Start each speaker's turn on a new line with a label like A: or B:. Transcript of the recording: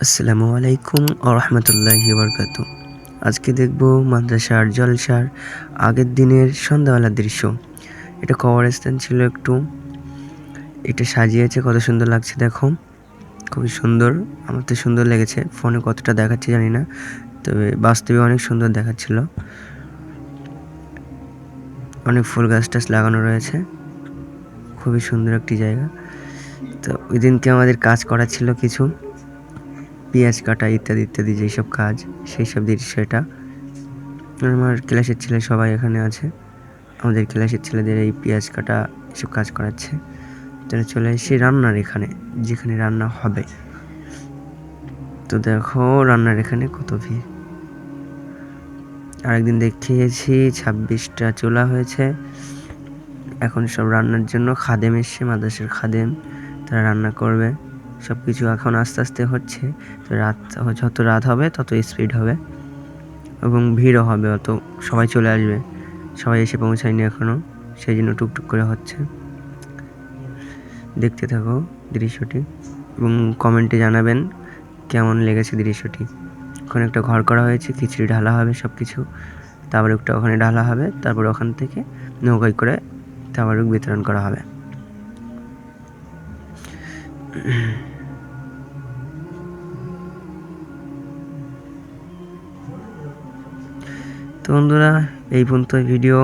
A: আসসালামু আলাইকুম ওয়া রাহমাতুল্লাহি ওয়া বারাকাতুহু। আজকে দেখব মাদ্রাসার জলসার আগের দিনের সন্ধ্যাবেলার দৃশ্য। এটা কবরস্থান ছিল একটু। এটা সাজিয়েছে, কত সুন্দর লাগছে দেখো। খুবই সুন্দর, আমার তো সুন্দর লেগেছে। ফোনে কতটা দেখাচ্ছে জানি না, তবে বাস্তবে অনেক সুন্দর দেখাচ্ছিল। অনেক ফুল গাছ টাছ লাগানো রয়েছে, খুবই সুন্দর একটি জায়গা। তো ওই দিনকে আমাদের কাজ করা ছিল কিছু, পেঁয়াজ কাটা ইত্যাদি ইত্যাদি যেসব কাজ, সেই সব দৃশ্য এটা। আমার ক্লাসের ছেলে সবাই এখানে আছে। আমাদের ক্লাসের ছেলেদের এই পেঁয়াজ কাটা এসব কাজ করাচ্ছে। তো চলে এসেছি রান্নার এখানে, যেখানে রান্না হবে। তো দেখো রান্নার এখানে কত ভিড়। আরেকদিন দেখিয়েছি 26টা চুলা হয়েছে। এখন সব রান্নার জন্য খাদেম এসছে, মাদ্রাসার খাদেম, তারা রান্না করবে। সব কিছু এখন আস্তে আস্তে হচ্ছে। তো যত রাত হবে তত স্পিড হবে এবং ভিড়ও হবে, অত সবাই চলে আসবে। সবাই এসে পৌঁছায়নি এখনো, সেই জন্য টুকটুক করে হচ্ছে। দেখতে থাকো দৃশ্যটি এবং কমেন্টে জানাবেন কেমন লেগেছে দৃশ্যটি। ওখানে একটা ঘর করা হয়েছে, খিচুড়ি ঢালা হবে সব কিছু, তারপরে একটা ওখানে ঢালা হবে, তারপরে ওখান থেকে নৌকায় করে তাবারুক বিতরণ করা হবে। তো বন্ধুরা, এই পর্যন্ত ভিডিও।